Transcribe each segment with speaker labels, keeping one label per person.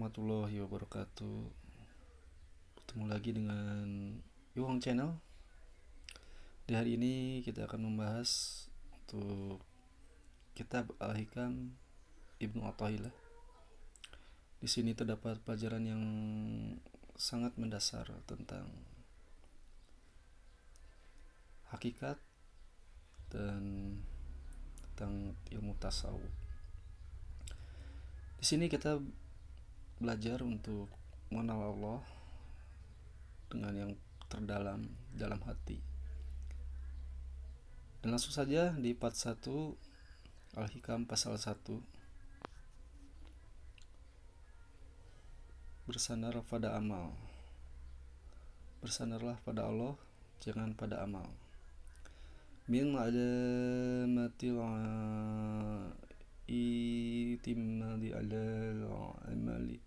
Speaker 1: warahmatullahi wabarakatuh. Bertemu lagi dengan Yuhong Channel. Di hari ini kita akan membahas untuk kitab Al-Hikam Ibnu Athaillah. Di sini terdapat pelajaran yang sangat mendasar tentang hakikat dan tentang ilmu tasawuf. Di sini kita belajar untuk mengenal Allah dengan yang terdalam dalam hati. Dan langsung saja di part 1 Al-Hikam pasal 1, bersandar pada amal. Bersandarlah pada Allah, jangan pada amal. Min alamatil itimadi alal amali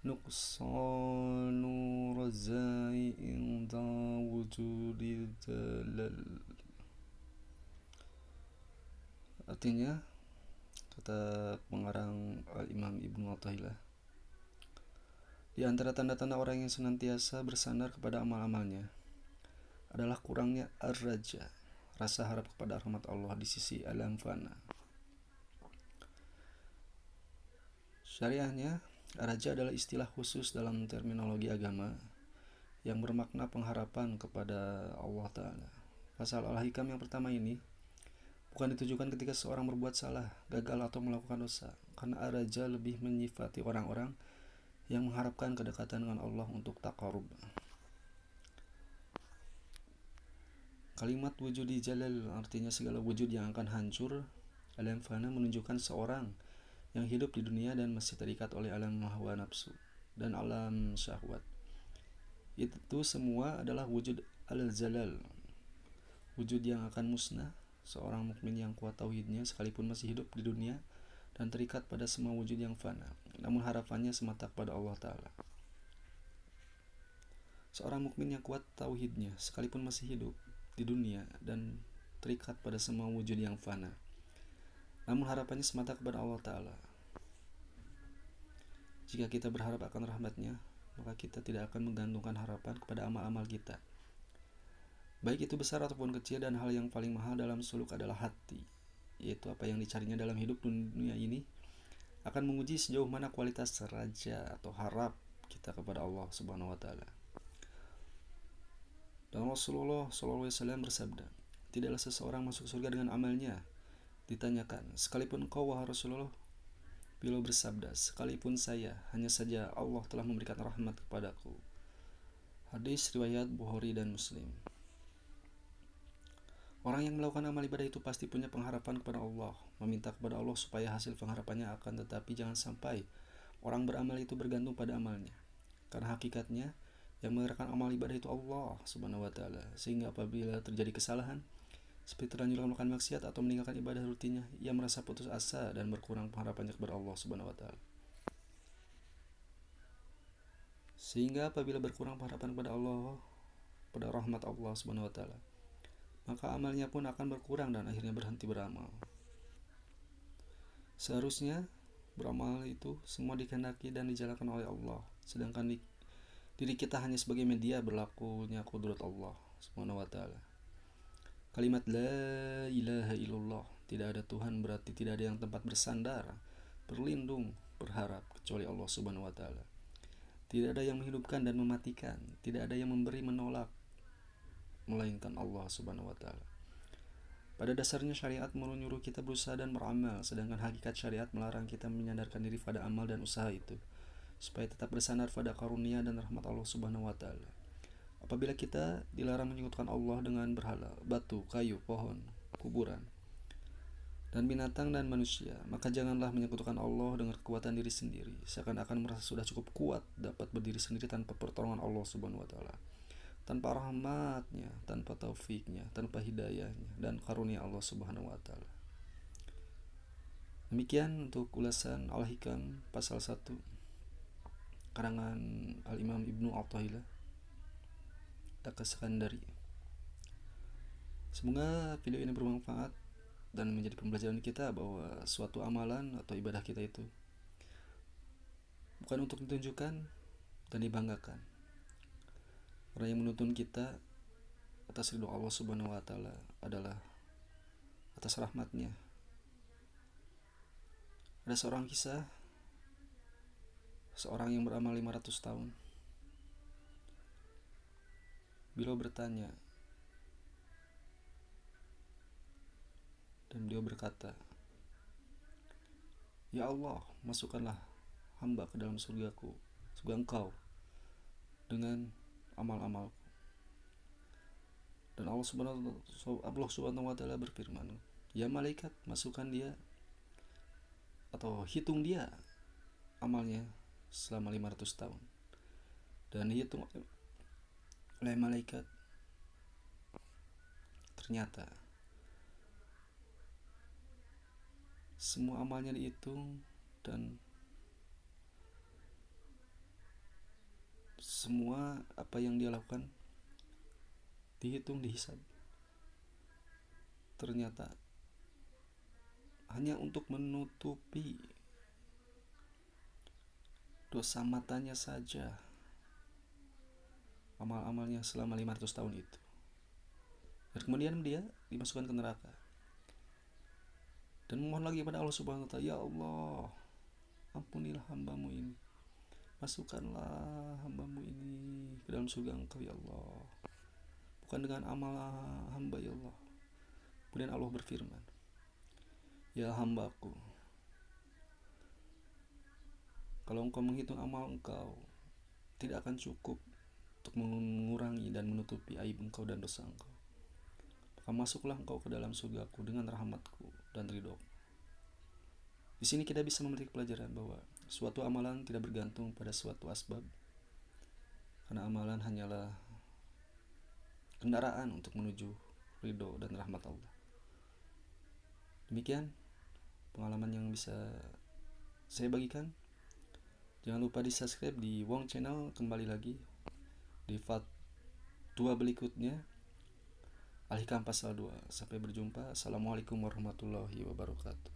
Speaker 1: nuqsanu razai inda wujudi dalal. Artinya, kata pengarang Al-Imam Ibnu Athaillah, di antara tanda-tanda orang yang senantiasa bersandar kepada amal-amalnya adalah kurangnya ar-raja, rasa harap kepada rahmat Allah di sisi alam fana. Syariahnya, raja adalah istilah khusus dalam terminologi agama yang bermakna pengharapan kepada Allah Ta'ala. Pasal Al-Hikam yang pertama ini bukan ditujukan ketika seorang berbuat salah, gagal atau melakukan dosa, karena ar-raja lebih menyifati orang-orang yang mengharapkan kedekatan dengan Allah untuk taqarrub. Kalimat wujudi jalal artinya segala wujud yang akan hancur. Alam fana menunjukkan seorang yang hidup di dunia dan masih terikat oleh alam hawa nafsu dan alam syahwat. Itu semua adalah wujud al-jalal, wujud yang akan musnah. Seorang mukmin yang kuat tauhidnya sekalipun masih hidup di dunia dan terikat pada semua wujud yang fana, namun harapannya semata kepada Allah Ta'ala. Seorang mukmin yang kuat tauhidnya sekalipun masih hidup di dunia dan terikat pada semua wujud yang fana, namun harapannya semata kepada Allah Ta'ala. Jika kita berharap akan rahmatnya, maka kita tidak akan menggantungkan harapan kepada amal-amal kita, baik itu besar ataupun kecil. Dan hal yang paling mahal dalam suluk adalah hati, yaitu apa yang dicarinya dalam hidup dunia ini akan menguji sejauh mana kualitas raja atau harap kita kepada Allah Subhanahu wa Ta'ala. Dan Rasulullah SAW bersabda, tidaklah seseorang masuk surga dengan amalnya. Ditanyakan, sekalipun kau wahai Rasulullah? Beliau bersabda, sekalipun saya, hanya saja Allah telah memberikan rahmat kepadaku. Hadis riwayat Bukhari dan Muslim. Orang yang melakukan amal ibadah itu pasti punya pengharapan kepada Allah, meminta kepada Allah supaya hasil pengharapannya akan, tetapi jangan sampai orang beramal itu bergantung pada amalnya, karena hakikatnya yang menggerakkan amal ibadah itu Allah Subhanahu wa Ta'ala. Sehingga apabila terjadi kesalahan seperti terlanjur melakukan maksiat atau meninggalkan ibadah rutinnya, ia merasa putus asa dan berkurang pengharapannya kepada Allah Subhanahu wa Ta'ala. Sehingga apabila berkurang pengharapan kepada Allah, pada rahmat Allah Subhanahu wa Ta'ala, maka amalnya pun akan berkurang dan akhirnya berhenti beramal. Seharusnya beramal itu semua dikehendaki dan dijalankan oleh Allah, sedangkan diri kita hanya sebagai media berlakunya kudrat Allah Subhanahu wa Ta'ala. Kalimat la ilaha illallah, tidak ada Tuhan, berarti tidak ada yang tempat bersandar, berlindung, berharap kecuali Allah Subhanahu wa Ta'ala. Tidak ada yang menghidupkan dan mematikan, tidak ada yang memberi menolak melainkan Allah Subhanahu wa Ta'ala. Pada dasarnya syariat menyuruh kita berusaha dan beramal, sedangkan hakikat syariat melarang kita menyandarkan diri pada amal dan usaha itu, supaya tetap bersandar pada karunia dan rahmat Allah Subhanahu wa Ta'ala. Apabila kita dilarang menyekutukan Allah dengan berhala, batu, kayu, pohon, kuburan, dan binatang dan manusia, maka janganlah menyekutukan Allah dengan kekuatan diri sendiri, seakan-akan merasa sudah cukup kuat dapat berdiri sendiri tanpa pertolongan Allah Subhanahu wa Ta'ala, tanpa rahmatnya, tanpa taufiknya, tanpa hidayahnya dan karunia Allah Subhanahu wa Ta'ala. Demikian untuk ulasan Al-Hikam pasal 1 karangan Al-Imam Ibnu Athaillah Al-Iskandari. Semoga video ini bermanfaat dan menjadi pembelajaran kita bahwa suatu amalan atau ibadah kita itu bukan untuk ditunjukkan dan dibanggakan. Karena yang menuntun kita atas ridho Allah Subhanahu wa taala adalah atas rahmatnya. Ada seorang kisah, seorang yang beramal 500 tahun. Beliau bertanya, dan beliau berkata, "Ya Allah, masukkanlah hamba ke dalam surgaku, surga Engkau, dengan amal-amalku." Dan Allah Subhanahu wa taala berfirman, "Ya malaikat, masukkan dia atau hitung dia amalnya selama 500 tahun." Dan dihitung oleh malaikat, ternyata semua amalnya dihitung dan semua apa yang dia lakukan dihitung, dihisab. Ternyata hanya untuk menutupi dosa matanya saja amal-amalnya selama 500 tahun itu. Dan kemudian dia dimasukkan ke neraka dan memohon lagi kepada Allah Subhanahu wa taala, "Ya Allah, ampunilah hambamu ini, masukkanlah hambamu ini ke dalam surga Engkau ya Allah, bukan dengan amal hamba ya Allah." Kemudian Allah berfirman, "Ya hambaku, kalau engkau menghitung amal engkau, tidak akan cukup untuk mengurangi dan menutupi aib engkau dan dosa engkau. Maka masuklah engkau ke dalam surgaku dengan rahmatku dan ridhoku." Di sini kita bisa memetik pelajaran bahwa suatu amalan tidak bergantung pada suatu asbab, karena amalan hanyalah kendaraan untuk menuju ridho dan rahmat Allah. Demikian pengalaman yang bisa saya bagikan. Jangan lupa di subscribe di Wong Channel kembali lagi di part 2 berikutnya, Al-Hikam pasal 2. Sampai berjumpa. Assalamualaikum warahmatullahi wabarakatuh.